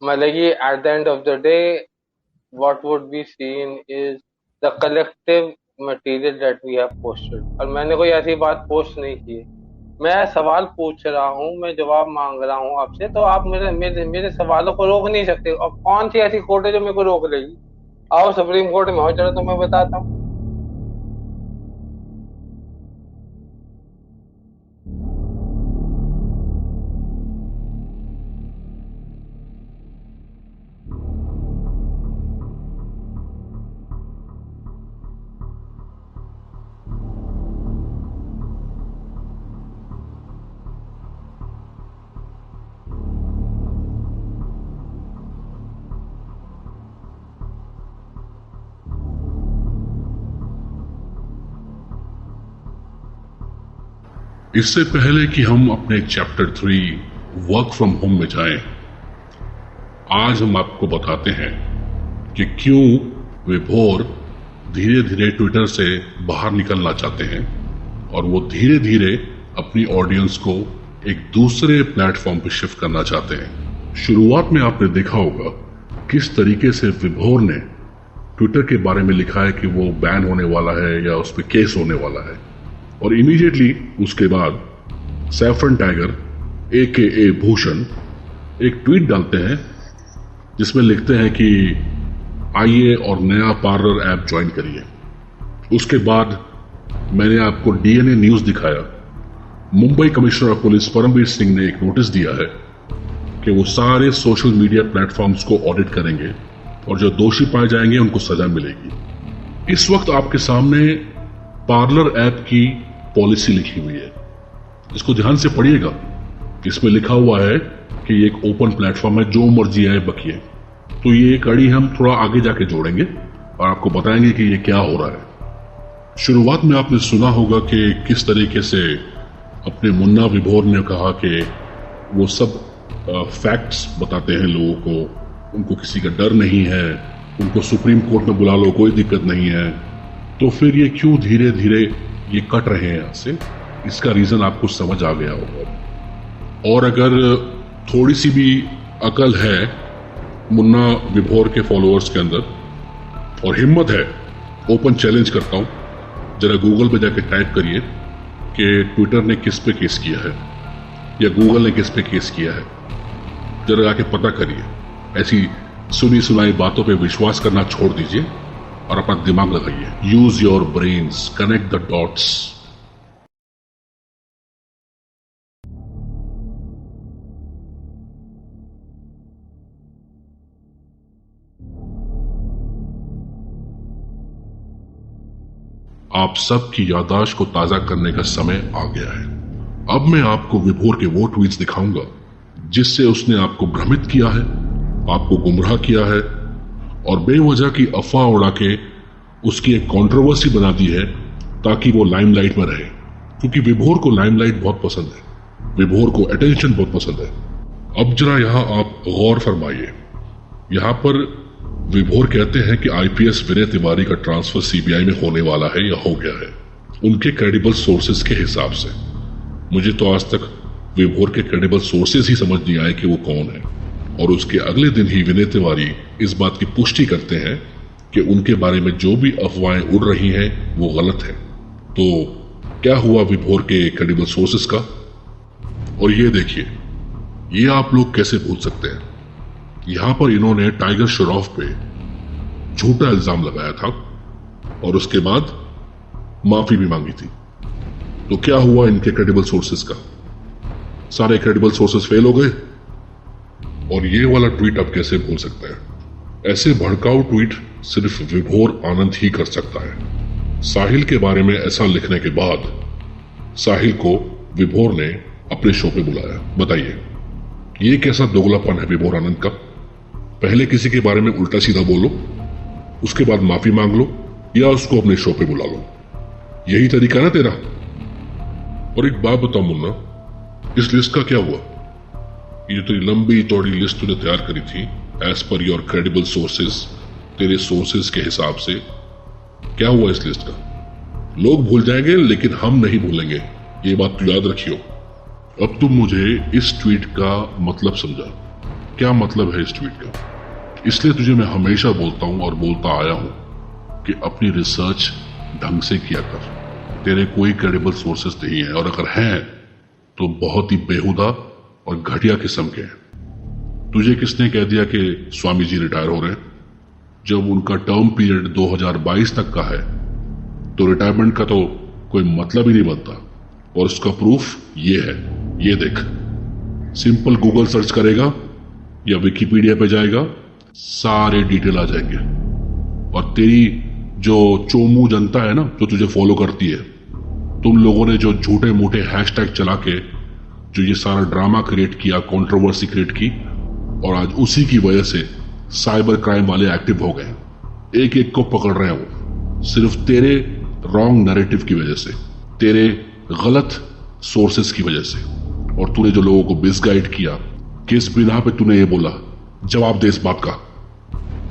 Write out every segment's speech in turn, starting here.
मतलब कि at the end of the day what would be seen is the collective material that we have posted। और मैंने कोई ऐसी बात पोस्ट नहीं की है। मैं सवाल पूछ रहा हूँ, मैं जवाब मांग रहा हूँ आपसे, तो आप मेरे मेरे मेरे सवालों को रोक नहीं सकते। और कौन सी ऐसी कोर्ट है जो मेरे को रोक लेगी? आओ सुप्रीम कोर्ट में हो, चलो तो मैं बताता हूँ। इससे पहले कि हम अपने चैप्टर 3 वर्क फ्रॉम होम में जाएं, आज हम आपको बताते हैं कि क्यों विभोर धीरे धीरे ट्विटर से बाहर निकलना चाहते हैं और वो धीरे धीरे अपनी ऑडियंस को एक दूसरे प्लेटफॉर्म पर शिफ्ट करना चाहते हैं। शुरुआत में आपने देखा होगा किस तरीके से विभोर ने ट्विटर के बारे में लिखा है कि वो बैन होने वाला है या उस पर केस होने वाला है, और इमीडिएटली उसके बाद सैफरन टाइगर AKA भूषण एक ट्वीट डालते हैं जिसमें लिखते हैं कि आइए और नया पार्लर ऐप ज्वाइन करिए। उसके बाद मैंने आपको DNA न्यूज दिखाया। Mumbai commissioner of police Paramvir Singh ने एक नोटिस दिया है कि वो सारे सोशल मीडिया प्लेटफॉर्म्स को ऑडिट करेंगे और जो दोषी पाए जाएंगे उनको सजा मिलेगी। इस वक्त आपके सामने पार्लर ऐप की पॉलिसी लिखी हुई है, इसको ध्यान से पढ़िएगा। इसमें लिखा हुआ है कि ये एक ओपन प्लेटफॉर्म है, जो मर्जी आए बकिए। तो ये कड़ी हम थोड़ा आगे जाके जोड़ेंगे और आपको बताएंगे कि ये क्या हो रहा है। शुरुआत में आपने सुना होगा कि किस तरीके से अपने मुन्ना विभोर ने कहा कि वो सब फैक्ट्स बताते हैं लोगों को, उनको किसी का डर नहीं है, उनको सुप्रीम कोर्ट में बुला लो कोई दिक्कत नहीं है। तो फिर ये क्यों धीरे धीरे ये कट रहे हैं यहाँ से, इसका रीजन आपको समझ आ गया होगा। और अगर थोड़ी सी भी अकल है मुन्ना विभोर के फॉलोअर्स के अंदर और हिम्मत है, ओपन चैलेंज करता हूं, जरा गूगल पे जाके टाइप करिए कि ट्विटर ने किस पे केस किया है या गूगल ने किस पे केस किया है। जरा जाके पता करिए। ऐसी सुनी सुनाई बातों पे विश्वास करना छोड़ दीजिए और अपना दिमाग लगाइए। Use your brains, connect the dots. आप सबकी याददाश्त को ताजा करने का समय आ गया है। अब मैं आपको विभोर के वो ट्वीट्स दिखाऊंगा जिससे उसने आपको भ्रमित किया है, आपको गुमराह किया है और बेवजह की अफवाह उड़ा के उसकी एक कंट्रोवर्सी बना दी है ताकि वो लाइमलाइट में रहे। क्योंकि विभोर को लाइमलाइट बहुत पसंद है, विभोर को अटेंशन बहुत पसंद है। अब जरा यहाँ आप गौर फरमाइए। यहाँ पर विभोर कहते हैं कि IPS विनय तिवारी का ट्रांसफर CBI में होने वाला है या हो गया है, उनके क्रेडिबल सोर्सेज के हिसाब से। मुझे तो आज तक विभोर के क्रेडिबल सोर्सेज ही समझ नहीं आए कि वो कौन है। और उसके अगले दिन ही विनय तिवारी इस बात की पुष्टि करते हैं कि उनके बारे में जो भी अफवाहें उड़ रही हैं वो गलत है। तो क्या हुआ विभोर के क्रेडिबल सोर्सेज का? और ये देखिए, ये आप लोग कैसे भूल सकते हैं, यहां पर इन्होंने टाइगर श्रॉफ पे झूठा इल्जाम लगाया था और उसके बाद माफी भी मांगी थी। तो क्या हुआ इनके क्रेडिबल सोर्सेज का? सारे क्रेडिबल सोर्सेज फेल हो गए। और ये वाला ट्वीट आप कैसे भूल सकते हैं? ऐसे भड़काऊ ट्वीट सिर्फ विभोर आनंद ही कर सकता है। साहिल के बारे में ऐसा लिखने के बाद साहिल को विभोर ने अपने शो पे बुलाया। बताइए, ये कैसा दोगलापन है विभोर आनंद का? पहले किसी के बारे में उल्टा सीधा बोलो, उसके बाद माफी मांग लो या उसको अपने शो पे बुला लो। यही तरीका ना तेरा? और एक बात बताओ मुन्ना, इस लिस्ट का क्या हुआ? ये तो लंबी चौड़ी लिस्ट तूने तैयार करी थी as per your credible sources, तेरे सोर्सेज के हिसाब से। क्या हुआ इस लिस्ट का? लोग भूल जाएंगे लेकिन हम नहीं भूलेंगे, ये बात तू याद रखियो। अब तुम मुझे इस ट्वीट का मतलब समझा। क्या मतलब है इस ट्वीट का। इसलिए तुझे मैं हमेशा बोलता हूं और बोलता आया हूं कि अपनी रिसर्च ढंग से किया कर। तेरे कोई क्रेडिबल सोर्सेस नहीं है, और अगर हैं तो बहुत ही बेहुदा और घटिया किस्म के हैं। तुझे किसने कह दिया कि स्वामी जी रिटायर हो रहे हैं? जब उनका टर्म पीरियड 2022 तक का है तो रिटायरमेंट का तो कोई मतलब ही नहीं बनता। और उसका प्रूफ ये है, ये देख। सिंपल गूगल सर्च करेगा या विकिपीडिया पे जाएगा, सारे डिटेल आ जाएंगे। और तेरी जो चोमू जनता है ना, जो तुझे फॉलो करती है, तुम लोगों ने जो झूठे मूठे हैशटैग चला के जो ये सारा ड्रामा क्रिएट किया, कंट्रोवर्सी क्रिएट की, और आज उसी की वजह से साइबर क्राइम वाले एक्टिव हो गए। एक एक को पकड़ रहे हैं वो, सिर्फ तेरे रॉन्ग नैरेटिव की वजह से, तेरे गलत सोर्सेस की वजह से। और तूने जो लोगों को मिसगाइड किया, किस बिना पे तूने ये बोला? जवाब दे इस बात का।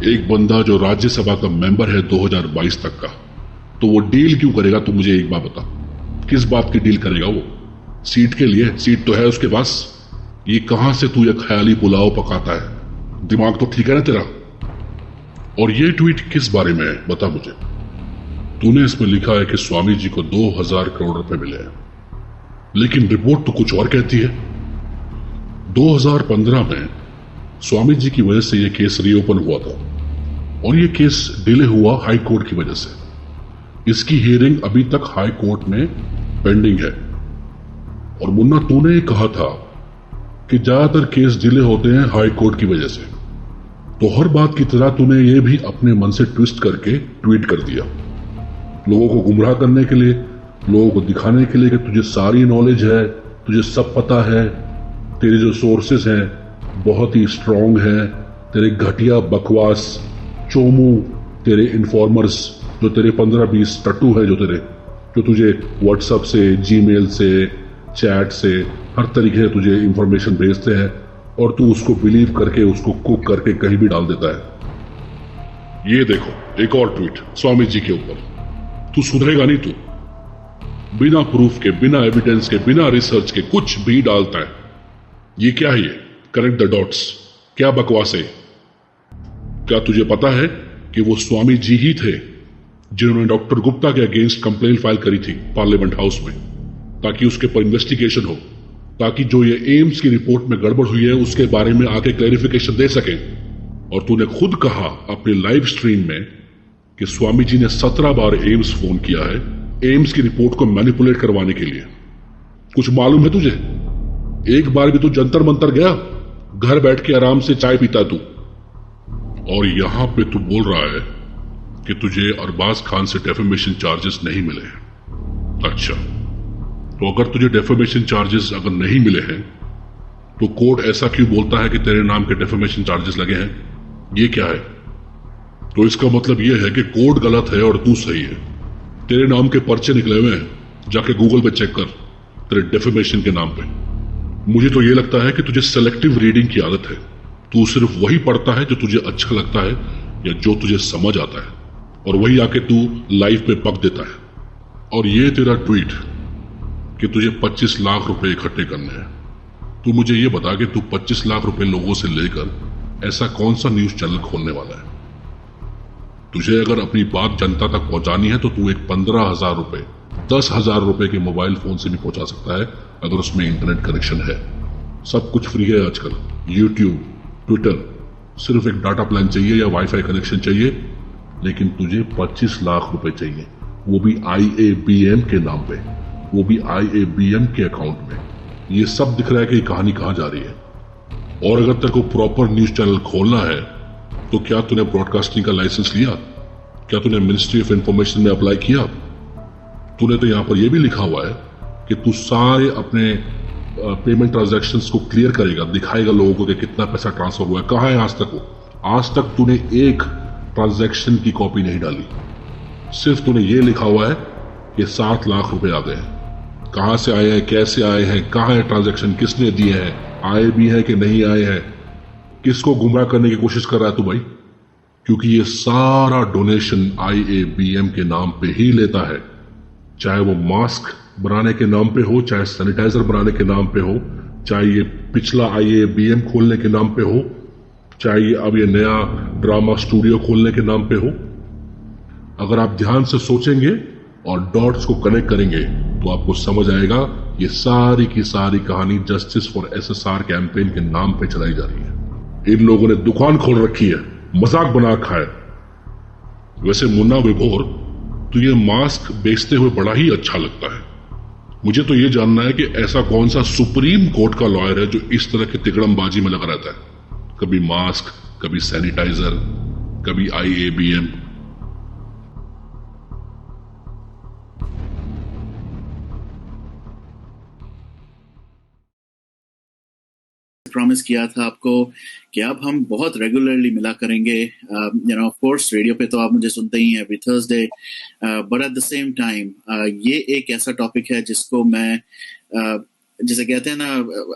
एक बंदा जो राज्यसभा का मेंबर है 2022 तक का, तो वो डील क्यों करेगा? तू मुझे एक बात बता, किस बात की डील करेगा वो? सीट के लिए? सीट तो है उसके पास। ये कहां से तू ये ख्याली पुलाव पकाता है? दिमाग तो ठीक है ना तेरा? और ये ट्वीट किस बारे में है बता मुझे। तूने इसमें लिखा है कि स्वामी जी को 2000 करोड़ रुपए मिले हैं, लेकिन रिपोर्ट तो कुछ और कहती है। 2015 में स्वामी जी की वजह से यह केस रीओपन हुआ था, और यह केस डिले हुआ हाई कोर्ट की वजह से। इसकी हियरिंग अभी तक हाई कोर्ट में पेंडिंग है। और मुन्ना, तूने कहा था कि ज्यादातर केस डिले होते हैं हाई कोर्ट की वजह से, तो हर बात की तरह तूने ये भी अपने मन से ट्विस्ट करके ट्वीट कर दिया, लोगों को गुमराह करने के लिए, लोगों को दिखाने के लिए कि तुझे सारी नॉलेज है, तुझे सब पता है, तेरे जो सोर्सेस हैं बहुत ही स्ट्रांग हैं, तेरे घटिया बकवास चोमू, तेरे इन्फॉर्मर्स, जो तेरे 15-20 टट्टू है, जो तुझे व्हाट्सएप से, जीमेल से, चैट से, हर तरीके से तुझे इंफॉर्मेशन भेजते हैं, और तू उसको बिलीव करके, उसको कुक करके कहीं भी डाल देता है। ये देखो एक और ट्वीट स्वामी जी के ऊपर। तू सुधरेगा नहीं, तू बिना प्रूफ के, बिना एविडेंस के, बिना रिसर्च के कुछ भी डालता है। ये क्या है? ये कनेक्ट द डॉट्स, क्या बकवास है? क्या तुझे पता है कि वो स्वामी जी ही थे जिन्होंने डॉक्टर गुप्ता के अगेंस्ट कंप्लेन फाइल करी थी पार्लियामेंट हाउस में, ताकि उसके पर इन्वेस्टिगेशन हो, ताकि जो ये एम्स की रिपोर्ट में गड़बड़ हुई है उसके बारे में आके क्लैरिफिकेशन दे सके। और तूने खुद कहा अपने लाइव स्ट्रीम में कि स्वामी जी ने 17 बार एम्स फोन किया है एम्स की रिपोर्ट को मैनिपुलेट करवाने के लिए। कुछ मालूम है तुझे? एक बार भी तू जंतर मंतर गया? घर बैठ के आराम से चाय पीता तू, और यहां पे तू बोल रहा है कि तुझे अरबाज खान से डेफेमेशन चार्जेस नहीं मिले हैं। अच्छा, तो अगर तुझे डेफेमेशन चार्जेस अगर नहीं मिले हैं तो कोर्ट ऐसा क्यों बोलता है कि तेरे नाम के डेफेमेशन चार्जेस लगे हैं? ये क्या है? तो इसका मतलब यह है कि कोर्ट गलत है और तू सही है। तेरे नाम के पर्चे निकले हुए हैं, जाके गूगल पे चेक कर, तेरे डेफेमेशन के नाम पे। मुझे तो यह लगता है कि तुझे सेलेक्टिव रीडिंग की आदत है। तू सिर्फ वही पढ़ता है जो तुझे अच्छा लगता है या जो तुझे समझ आता है, और वही आके तू लाइव पे पक देता है। और ये तेरा ट्वीट कि तुझे 25 लाख रुपए इकट्ठे करने हैं, तू मुझे ये बता कि तू 25 लाख रुपए लोगों से लेकर ऐसा कौन सा न्यूज चैनल खोलने वाला है? तुझे अगर अपनी बात जनता तक पहुंचानी है तो तू एक 15,000 रुपए, 10,000 रुपए के मोबाइल फोन से भी पहुंचा सकता है, अगर उसमें इंटरनेट कनेक्शन है। सब कुछ फ्री है आजकल, यूट्यूब, ट्विटर, सिर्फ एक डाटा प्लान चाहिए या वाईफाई कनेक्शन चाहिए। लेकिन तुझे 25 लाख रुपए चाहिए, वो भी IABM के नाम पे, वो भी IABM के अकाउंट में। ये सब दिख रहा है कि कहानी कहां जा रही है। और अगर तेरे को प्रॉपर न्यूज चैनल खोलना है तो क्या तूने ब्रॉडकास्टिंग का लाइसेंस लिया? क्या तूने मिनिस्ट्री ऑफ इंफॉर्मेशन में अप्लाई किया? तूने तो यहां पर यह भी लिखा हुआ है कि तू सारे अपने पेमेंट ट्रांजैक्शंस को क्लियर करेगा, दिखाएगा लोगों को कि कितना पैसा ट्रांसफर हुआ है। कहां है आज तक वो? आज तक तूने एक ट्रांजैक्शन की कॉपी नहीं डाली, सिर्फ तूने ये लिखा हुआ है कि 7 लाख रुपए आ गए हैं। कहां से आए हैं, कैसे आए हैं, कहां है ट्रांजैक्शन, किसने दिए हैं, आए भी हैं कि नहीं आए हैं? किसको गुमराह करने की कोशिश कर रहा है तू भाई? क्योंकि ये सारा डोनेशन IABM के नाम पे ही लेता है, चाहे वो मास्क बनाने के नाम पे हो, चाहे सैनिटाइजर बनाने के नाम पे हो, चाहे ये पिछला IABM खोलने के नाम पे हो, चाहे ये अब ये नया ड्रामा स्टूडियो खोलने के नाम पे हो। अगर आप ध्यान से सोचेंगे और डॉट्स को कनेक्ट करेंगे तो आपको समझ आएगा ये सारी की सारी कहानी जस्टिस फॉर एसएसआर कैंपेन के नाम पे चलाई जा रही है। इन लोगों ने दुकान खोल रखी है, मजाक बना रखा है। वैसे मुन्ना विभोर, तो ये मास्क बेचते हुए बड़ा ही अच्छा लगता है। मुझे तो ये जानना है कि ऐसा कौन सा सुप्रीम कोर्ट का लॉयर है जो इस तरह की तिकड़मबाजी में लगा रहता है, कभी मास्क, कभी सैनिटाइजर, कभी IABM। प्रॉमिस किया था आपको कि अब हम बहुत रेगुलरली मिला करेंगे। ऑफ कोर्स रेडियो पे तो आप मुझे सुनते ही हैं every Thursday, but at the same time ये एक ऐसा टॉपिक है जिसको मैं जिसे कहते हैं ना,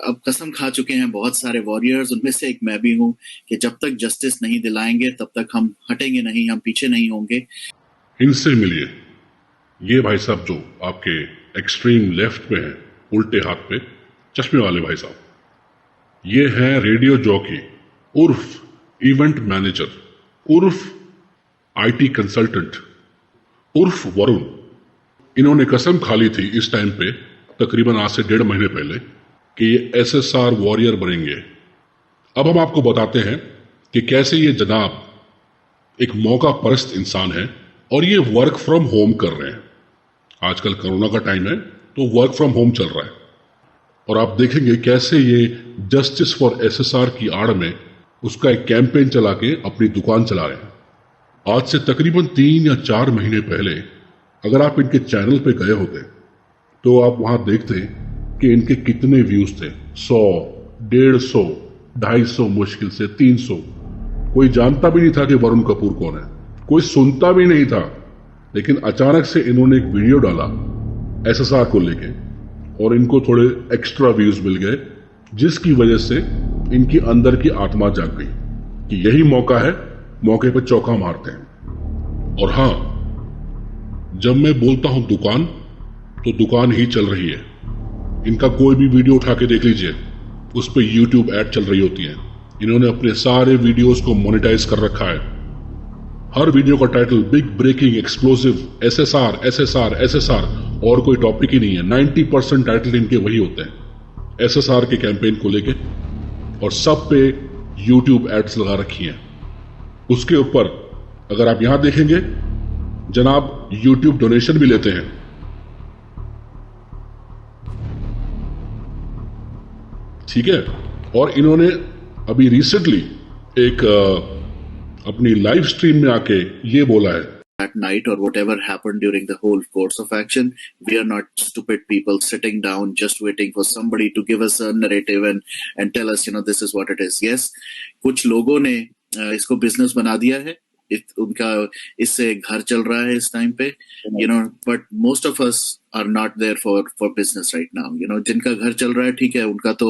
अब कसम खा चुके हैं बहुत सारे वॉरियर्स, उनमें से एक मैं भी हूं, कि जब तक जस्टिस नहीं दिलाएंगे तब तक हम हटेंगे नहीं, हम पीछे नहीं होंगे। इनसे मिलिए, ये भाई साहब जो आपके एक्सट्रीम लेफ्ट में है, उल्टे हाथ पे चश्मे वाले भाई साहब, ये है रेडियो जॉकी उर्फ इवेंट मैनेजर उर्फ IT कंसल्टेंट उर्फ वरुण। इन्होंने कसम खा ली थी इस टाइम पे, तकरीबन आज से 1.5 महीने पहले, कि ये SSR वॉरियर बनेंगे। अब हम आपको बताते हैं कि कैसे ये जनाब एक मौका परस्त इंसान है और ये वर्क फ्रॉम होम कर रहे हैं। आजकल कोरोना का टाइम है तो वर्क फ्रॉम होम चल रहा है, और आप देखेंगे कैसे ये जस्टिस फॉर SSR की आड़ में उसका एक कैंपेन चला के अपनी दुकान चला रहे हैं। आज से तकरीबन 3 या 4 महीने पहले अगर आप इनके चैनल पे गए होते तो आप वहां देखते कि इनके कितने व्यूज थे। 100, 150, 250, मुश्किल से 300। कोई जानता भी नहीं था कि वरुण कपूर कौन है, कोई सुनता भी नहीं था। लेकिन अचानक से इन्होंने एक वीडियो डाला SSR को लेके और इनको थोड़े एक्स्ट्रा व्यूज मिल गए, जिसकी वजह से इनकी अंदर की आत्मा जाग गई कि यही मौका है, मौके पर चौका मारते हैं। और हां, जब मैं बोलता हूं दुकान, तो दुकान ही चल रही है। इनका कोई भी वीडियो उठा के देख लीजिए, उस पर YouTube ऐड चल रही होती है। इन्होंने अपने सारे वीडियोस को मोनेटाइज कर रखा है। हर वीडियो का title big breaking explosive SSR SSR SSR, और कोई टॉपिक ही नहीं है। 90% टाइटल इनके वही होते हैं SSR के कैंपेन को लेके, और सब पे YouTube एड्स लगा रखी हैं। उसके ऊपर अगर आप यहां देखेंगे, जनाब YouTube डोनेशन भी लेते हैं। ठीक है, और इन्होंने अभी रिसेंटली एक अपनी लाइव स्ट्रीम में आके ये बोला है, At night or whatever happened during the whole course of action, we are not stupid people sitting down just waiting for somebody to give us a narrative and tell us, this is what it is. Yes, कुछ लोगों ने इसको business बना दिया है, उनका इससे घर चल रहा है इस टाइम पे, but most of us are not there for business right now. जिनका घर चल रहा है, ठीक है, उनका तो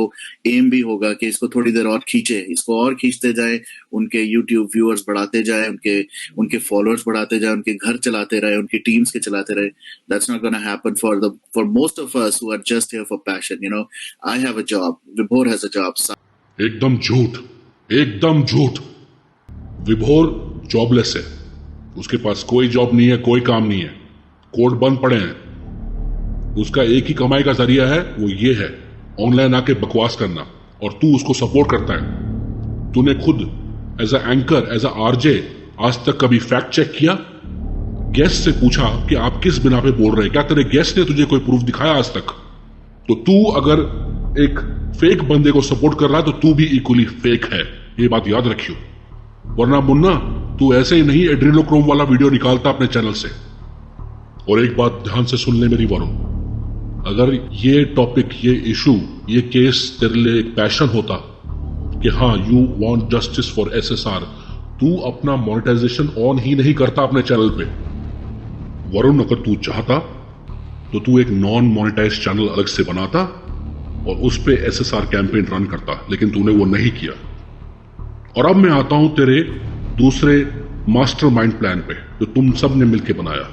एम भी होगा कि इसको थोड़ी देर और खींचे, इसको और खींचते जाए, उनके YouTube व्यूअर्स बढ़ाते जाए, उनके फॉलोअर्स बढ़ाते जाए, उनके घर चलाते रहे, उनकी टीम्स के चलाते रहे। That's not going to happen for most of us who are just here for passion. I have a job, Vibhor has a job. एकदम झूठ, एकदम झूठ। विभोर जॉबलेस है, उसके पास कोई जॉब नहीं है, कोई काम नहीं है, कोर्ट बंद पड़े हैं। उसका एक ही कमाई का जरिया है, वो ये है ऑनलाइन आके बकवास करना, और तू उसको सपोर्ट करता है। तूने खुद as a anchor, as a RJ आज तक कभी फैक्ट चेक किया? गेस्ट से पूछा कि आप किस बिना पे बोल रहे हैं, क्या तेरे गेस्ट ने तुझे कोई प्रूफ दिखाया आज तक? तो तू अगर एक फेक बंदे को सपोर्ट कर रहा है तो तू भी इक्वली फेक है, ये बात याद रखियो। वरना मुन्ना, तू ऐसे ही नहीं एड्रेनोक्रोम वाला वीडियो निकालता अपने चैनल से। और एक बात ध्यान से सुन ले मेरी वरुण, अगर ये टॉपिक, ये इशू, ये केस तेरे लिए एक पैशन होता कि हाँ you want justice for SSR, तू अपना मोनेटाइजेशन ऑन ही नहीं करता अपने चैनल पे। वरुण, अगर तू चाहता तो तू एक नॉन मोनेटाइज चैनल अलग से बनाता और उस पे SSR कैंपेन रन करता, लेकिन तूने वो नहीं किया। और अब मैं आता हूं तेरे दूसरे मास्टरमाइंड प्लान पे जो तुम सब ने मिलकर बनाया,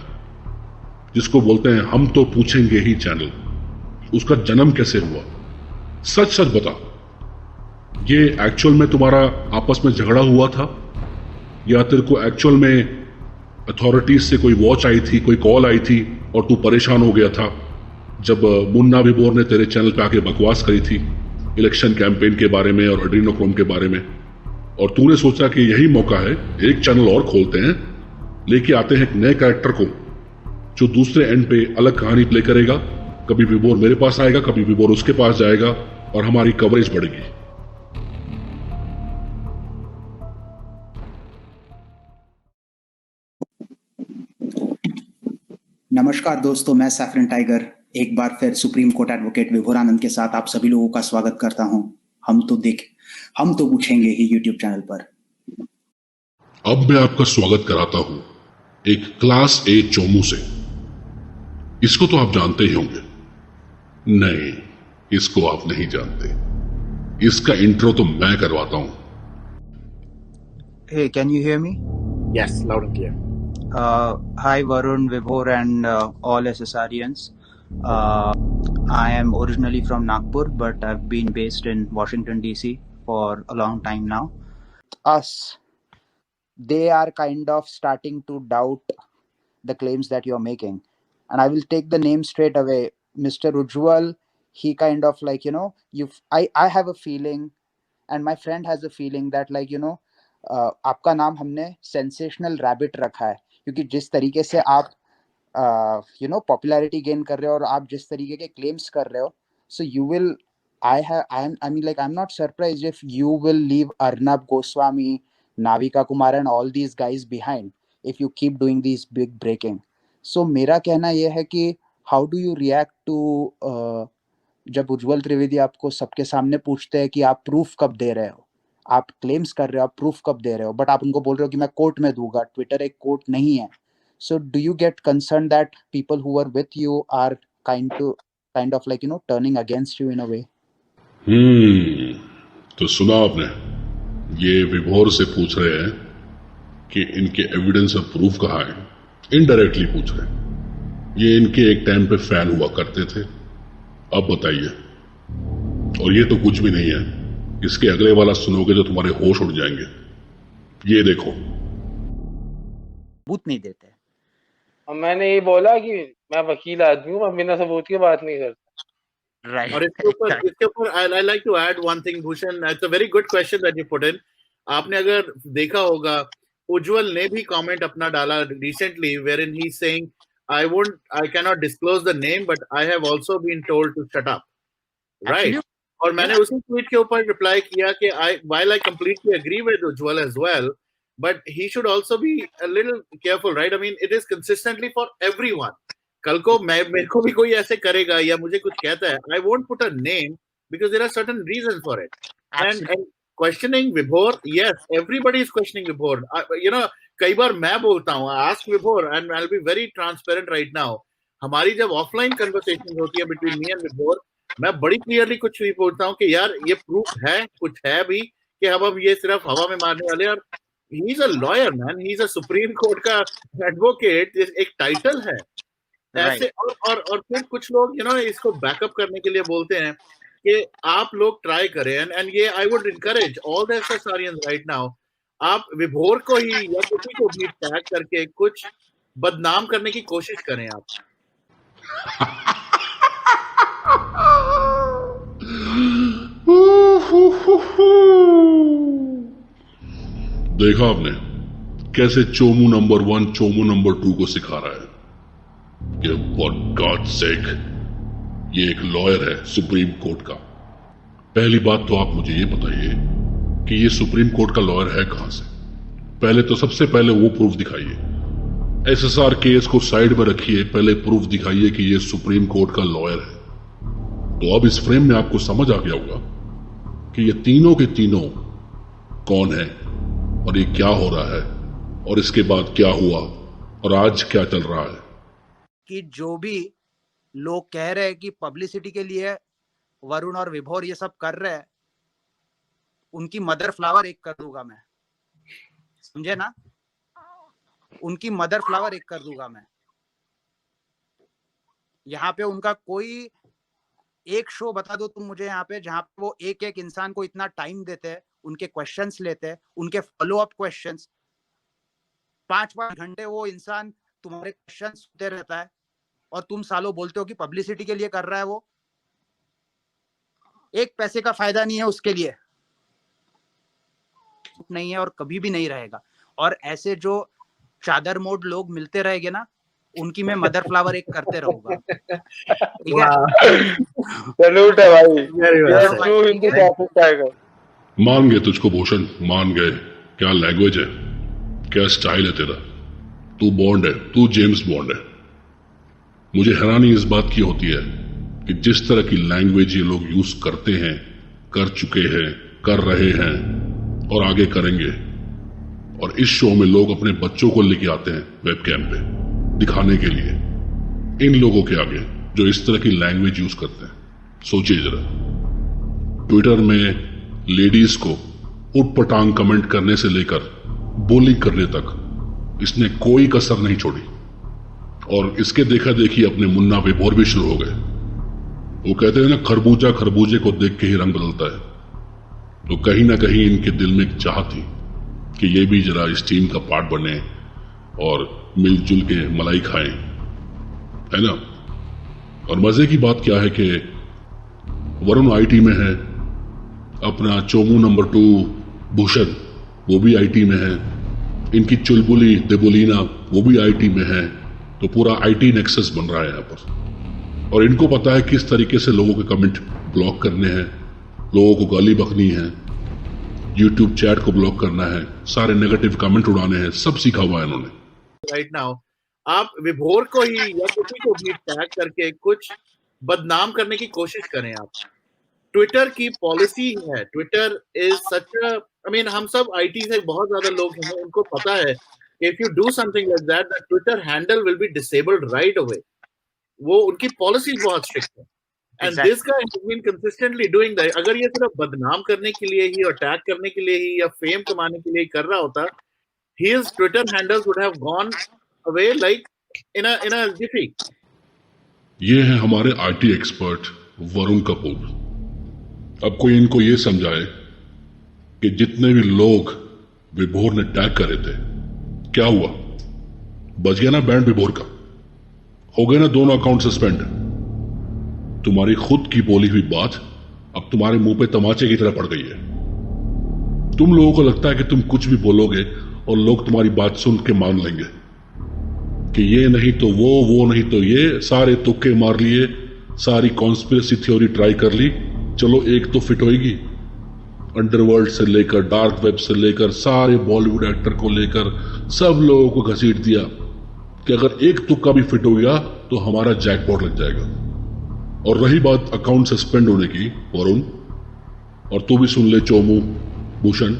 जिसको बोलते हैं हम तो पूछेंगे ही चैनल। उसका जन्म कैसे हुआ? सच सच बता। ये एक्चुअल में तुम्हारा आपस में झगड़ा हुआ था, या तेरे को एक्चुअल में अथॉरिटीज से कोई वॉच आई थी, कोई कॉल आई थी और तू परेशान हो गया था जब मुन्ना विभोर ने तेरे चैनल पे आके बकवास करी थी इलेक्शन कैंपेन के बारे में और एड्रीनोक्रोम के बारे में, और तूने सोचा कि यही मौका है, एक चैनल और खोलते हैं, लेके आते हैं एक नए कैरेक्टर को जो दूसरे एंड पे अलग कहानी प्ले करेगा। कभी विभोर मेरे पास आएगा, कभी विभोर उसके पास जाएगा और हमारी कवरेज बढ़ेगी। नमस्कार दोस्तों, मैं सैफरन टाइगर एक बार फिर सुप्रीम कोर्ट एडवोकेट विभोर आनंद के साथ आप सभी लोगों का स्वागत करता हूं। हम तो पूछेंगे ही यूट्यूब चैनल पर। अब मैं आपका स्वागत कराता हूं एक क्लास ए चोमू से। इसको तो आप जानते ही होंगे। नहीं, इसको आप नहीं जानते। इसका इंट्रो तो मैं करवाता हूं। Hey, can you hear me? Yes, loud and clear. Hi Varun, Vibhor and all SSRians. I am originally from Nagpur, but I've been based in Washington DC for a long time now. They are kind of starting to doubt the claims that you're making. And I will take the name straight away. Mr. Ujjwal, he kind of like, I have a feeling, and my friend has a feeling that आपका नाम हमने sensational rabbit रखा है, क्योंकि जिस तरीके से आप पॉपुलैरिटी गेन कर रहे हो और आप जिस तरीके के क्लेम्स कर रहे हो, so you will I am not surprised if you will leave Arnab Goswami, Navika Kumar and all these guys behind if you keep doing this big breaking. So मेरा कहना यह है कि how do you react to जब उज्जवल त्रिवेदी आपको सबके सामने पूछते हैं कि आप प्रूफ कब दे रहे हो, आप क्लेम्स कर रहे हो, आप प्रूफ कब दे रहे हो, बट आप उनको बोल रहे हो कि मैं कोर्ट में दूंगा। ट्विटर एक कोर्ट नहीं है। So do you get concern that people who are with you are kind of turning against you in a way? तो सुना आपने, ये विभोर से पूछ रहे हैं कि इनके एविडेंस और प्रूफ कहाँ है। इनडायरेक्टली पूछ रहे हैं। ये इनके एक टाइम पे फैन हुआ करते थे। अब बताइए। और ये तो कुछ भी नहीं है। इसके अगले वाला सुनोगे तो तुम्हारे होश उड़ जाएंगे। ये देखो। सबूत नहीं देते। अब मैंने ये बोला कि मैं वकील आदमी हूँ, मैं बिना सबूत की बात नहीं करता। राइट। और इसके ऊपर I like to add one thing Bhushan, it's a very good question that you put in. आपने अगर देखा होगा, उज्जवल ने भी कमेंट अपना डाला recently where in he is saying I can not disclose the name but I have also been told to shut up, right? और मैंने उसी ट्वीट के ऊपर रिप्लाई किया कि while I completely agree with Ujjwal as well, but he should also be a little careful, right? I mean, it is consistently for everyone. कल को मेरे को भी कोई ऐसे करेगा या मुझे कुछ कहता है, I won't put a name because there are certain reasons for it. And questioning Vibhor, yes, everybody is questioning Vibhor. कई बार मैं बोलता हूँ, ask Vibhor, and I'll be very transparent right now. हमारी जब ऑफलाइन कन्वर्सेशन होती है between me and Vibhor, मैं बड़ी क्लियरली कुछ भी बोलता हूँ कि यार ये प्रूफ है, कुछ है भी कि हम ये सिर्फ हवा में मारने वाले। और he is a lawyer man, he is a supreme court का एडवोकेट, एक टाइटल है ऐसे। और फिर कुछ लोग इसको बैकअप करने के लिए बोलते हैं कि आप लोग ट्राई करें, एंड ये I would encourage all the एसएसआरियंस right now, आप विभोर को ही या किसी को भी टैग करके कुछ बदनाम करने की कोशिश करें आप। देखा आपने कैसे चोमू नंबर 1 चोमू नंबर 2 को सिखा रहा है कि फॉर गॉड सेक ये एक लॉयर है सुप्रीम कोर्ट का। पहली बात तो आप मुझे ये बताइए कि ये सुप्रीम कोर्ट का लॉयर है कहां से। पहले तो सबसे पहले वो प्रूफ दिखाइए। एसएसआर केस को साइड में रखिए, पहले प्रूफ दिखाइए कि ये सुप्रीम कोर्ट का लॉयर है। तो अब इस फ्रेम में आपको समझ आ गया होगा कि ये तीनों के तीनों कौन है और ये क्या हो रहा है और इसके बाद क्या हुआ और आज क्या चल रहा है। कि जो भी लोग कह रहे हैं कि पब्लिसिटी के लिए वरुण और विभोर ये सब कर रहे हैं, उनकी मदर फ्लावर एक कर दूंगा मैं, समझे ना? उनकी मदर फ्लावर एक कर दूंगा मैं। यहाँ पे उनका कोई एक शो बता दो तुम मुझे यहाँ पे जहाँ पे वो एक एक इंसान को इतना टाइम देते हैं, उनके क्वेश्चंस लेते हैं, उनके फॉलो अप क्वेश्चंस, 5-5 घंटे वो इंसान तुम्हारे क्वेश्चन सुनते रहता है और तुम सालों बोलते हो कि पब्लिसिटी के लिए कर रहा है। वो एक पैसे का फायदा नहीं है उसके लिए, नहीं है और कभी भी नहीं रहेगा। और ऐसे जो चादर मोड लोग मिलते रहेंगे ना, उनकी मैं मदर फ्लावर एक करते रहूंगा। ठीक है, सैल्यूट है भाई, Very well. Yes true Hindu saffron tiger. मान गए तुझको भूषण, मान गए। क्या लैंग्वेज है, क्या स्टाइल है तेरा, तू बॉन्ड है, तू जेम्स बॉन्ड है। मुझे हैरानी इस बात की होती है कि जिस तरह की लैंग्वेज ये लोग यूज करते हैं, कर चुके हैं, कर रहे हैं और आगे करेंगे, और इस शो में लोग अपने बच्चों को लेके आते हैं वेबकैम पे दिखाने के लिए, इन लोगों के आगे जो इस तरह की लैंग्वेज यूज करते हैं। सोचिए जरा, ट्विटर में लेडीज को उटपटांग कमेंट करने से लेकर बोली करने तक इसने कोई कसर नहीं छोड़ी। और इसके देखा देखी अपने मुन्ना विभोर भी शुरू हो गए। वो कहते हैं ना, खरबूजा खरबूजे को देख के ही रंग बदलता है। तो कहीं ना कहीं इनके दिल में एक चाह थी कि ये भी जरा इस टीम का पार्ट बने और मिलजुल के मलाई खाएं, है ना। और मजे की बात क्या है कि वरुण आईटी में है, अपना चोमू नंबर 2 भूषण वो भी आईटी में है, इनकी चुलबुली देबुलीना वो भी आईटी में है। तो पूरा आईटी नेक्सस बन रहा है यहाँ पर। और इनको पता है किस तरीके से लोगों के कमेंट ब्लॉक करने हैं, लोगों को गाली बकनी है, यूट्यूब चैट को ब्लॉक करना है, सारे नेगेटिव कमेंट उड़ाने हैं, सब सीखा हुआ है इन्होंने। राइट नाउ आप विभोर को ही या किसी को भी टैग करके कुछ बदनाम करने की कोशिश करें। आप ट्विटर की पॉलिसी है, Twitter is such a, I mean हम सब आईटी से बहुत ज्यादा लोग हैं, उनको पता है if you do something like that the Twitter handle will be disabled right away. वो उनकी पॉलिसी बहुत स्ट्रिक्ट है। And this guy has been consistently doing that. अगर ये सिर्फ बदनाम करने के लिए ही और टैग करने के लिए ही या फेम कमाने के लिए ही कर रहा होता, his Twitter handles would have gone away like in a jiffy. ये है हमारे आईटी एक्सपर्ट वरुण कपूर। अब कोई इनको ये समझाए कि जितने भी लोग विभोर ने टैग करे थे, क्या हुआ, बच गया ना बैंड विभोर का, हो गए ना दोनों अकाउंट सस्पेंड। तुम्हारी खुद की बोली हुई बात अब तुम्हारे मुंह पे तमाचे की तरह पड़ गई है। तुम लोगों को लगता है कि तुम कुछ भी बोलोगे और लोग तुम्हारी बात सुन के मान लेंगे कि ये नहीं तो वो नहीं तो ये, सारे तुक्के मार लिए, सारी कॉन्स्पिरेसी थ्योरी ट्राई कर ली, चलो एक तो फिट होएगी। अंडरवर्ल्ड से लेकर डार्क वेब से लेकर सारे बॉलीवुड एक्टर को लेकर सब लोगों को घसीट दिया कि अगर एक तुक्का भी फिट हो गया तो हमारा जैकपॉट लग जाएगा। और रही बात अकाउंट सस्पेंड होने की, वरुण, और तू भी सुन ले चोमू, भूषण,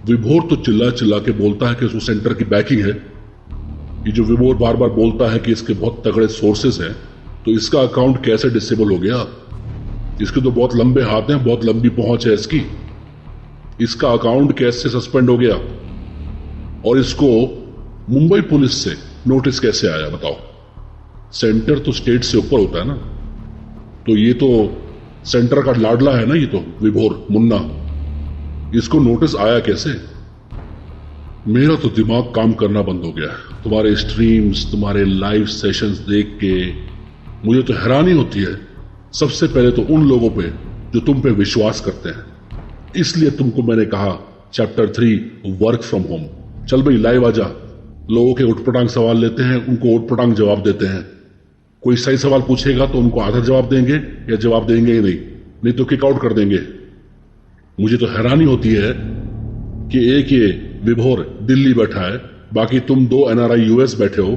विभोर तो चिल्ला चिल्ला के बोलता है कि उसको सेंटर की बैकिंग है। ये जो विभोर बार बार बोलता है कि इसके बहुत तगड़े सोर्सेस हैं, तो इसका अकाउंट कैसे डिसेबल हो गया? इसके तो बहुत लंबे हाथ हैं, बहुत लंबी पहुंच है इसकी। इसका अकाउंट कैसे सस्पेंड हो गया और इसको मुंबई पुलिस से नोटिस कैसे आया बताओ? सेंटर तो स्टेट से ऊपर होता है ना, तो ये तो सेंटर का लाडला है ना, ये तो विभोर मुन्ना, इसको नोटिस आया कैसे? मेरा तो दिमाग काम करना बंद हो गया। तुम्हारे स्ट्रीम्स, तुम्हारे लाइव सेशंस देख के मुझे तो हैरानी होती है, सबसे पहले तो उन लोगों पे जो तुम पे विश्वास करते हैं। इसलिए तुमको मैंने कहा चैप्टर 3 वर्क फ्रॉम होम, चल भाई लाइव आजा, लोगों के उटपटांग सवाल लेते हैं, उनको उटपटांग जवाब देते हैं। कोई सही सवाल पूछेगा तो उनको आधा जवाब देंगे या जवाब देंगे ही नहीं तो किक आउट कर देंगे। मुझे तो हैरानी होती है कि एक ये विभोर दिल्ली बैठा है, बाकी तुम 2 NRI US बैठे हो।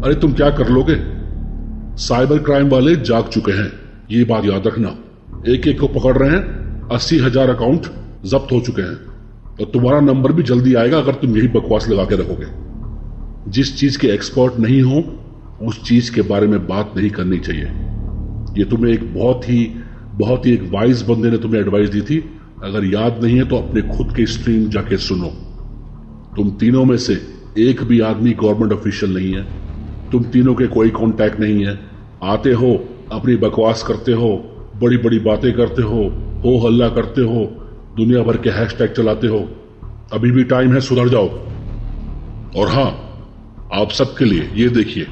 अरे तुम क्या कर लोगे? साइबर क्राइम वाले जाग चुके हैं, ये बात याद रखना। एक एक को पकड़ रहे हैं, 80,000 अकाउंट जब्त हो चुके हैं, और तुम्हारा नंबर भी जल्दी आएगा अगर तुम यही बकवास लगा के रखोगे। जिस चीज के एक्सपर्ट नहीं हो उस चीज के बारे में बात नहीं करनी चाहिए। ये तुम्हें एक बहुत ही एक वाइज बंदे ने तुम्हें एडवाइस दी थी। अगर याद नहीं है तो अपने खुद के स्ट्रीम जाके सुनो। तुम तीनों में से एक भी आदमी गवर्नमेंट ऑफिशियल नहीं है, तुम तीनों के कोई कांटेक्ट नहीं है। आते हो अपनी बकवास करते हो, बड़ी बड़ी बातें करते हो हल्ला करते हो, दुनिया भर के हैशटैग चलाते हो। अभी भी टाइम है, सुधर जाओ। और हाँ, आप सबके लिए ये देखिए,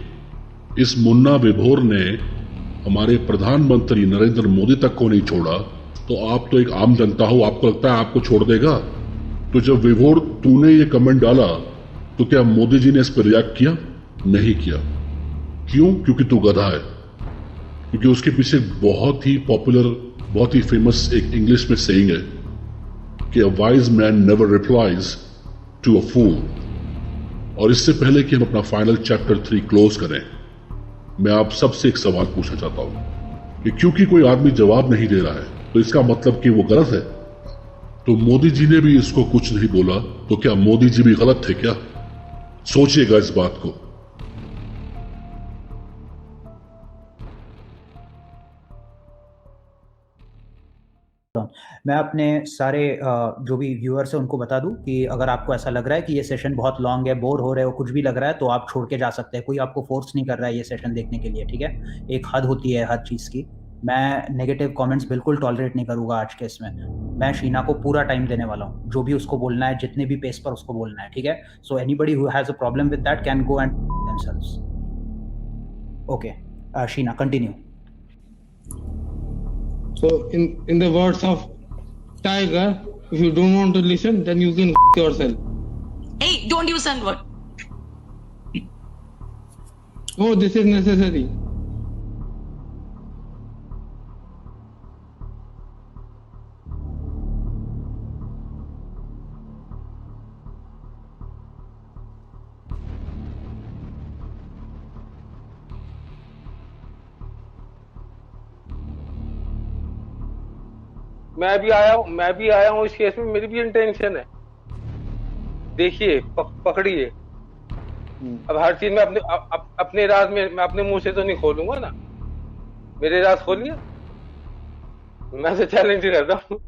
इस मुन्ना विभोर ने हमारे प्रधानमंत्री नरेंद्र मोदी तक को नहीं छोड़ा, तो आप तो एक आम जनता हो, आपको लगता है आपको छोड़ देगा? तो जब विभोर तूने ये कमेंट डाला तो क्या मोदी जी ने इस पर रिएक्ट किया? नहीं किया। क्यों? क्योंकि तू गधा है। क्योंकि उसके पीछे बहुत ही पॉपुलर, बहुत ही फेमस एक इंग्लिश में सेइंग है कि a wise man never replies to a fool. और इससे पहले कि हम अपना फाइनल चैप्टर 3 क्लोज करें, मैं आप सबसे एक सवाल पूछना चाहता हूं कि क्योंकि कोई आदमी जवाब नहीं दे रहा है तो इसका मतलब कि वो गलत है? तो मोदी जी ने भी इसको कुछ नहीं बोला, तो क्या मोदी जी भी गलत थे क्या? सोचिएगा इस बात को। मैं अपने सारे जो भी व्यूअर्स हैं उनको बता दूं कि अगर आपको ऐसा लग रहा है कि ये सेशन बहुत लॉन्ग है, बोर हो रहे हो, कुछ भी लग रहा है, तो आप छोड़ के जा सकते हैं। कोई आपको फोर्स नहीं कर रहा है ये सेशन देखने के लिए, ठीक है? एक हद होती है हर चीज़ की। मैं नेगेटिव कमेंट्स बिल्कुल टॉलरेट नहीं करूंगा आज के इसमें। मैं शीना को पूरा टाइम देने वाला हूँ, जो भी उसको बोलना है, जितने भी पेस पर उसको बोलना है, ठीक है? So anybody who has a problem with that can go and themselves. Okay, Sheena continue. So in the words of Tiger, if you don't want to listen, then you can yourself. Hey, don't use that word. Oh, this is necessary. मैं भी आया हूँ इस case में, मेरी भी intention है। देखिए, पकड़िए। अब हर चीज में अपने राज में मैं अपने मुंह से तो नहीं खोलूंगा ना। मेरे राज खोलिए, मैं तो चैलेंज कर रहा हूँ।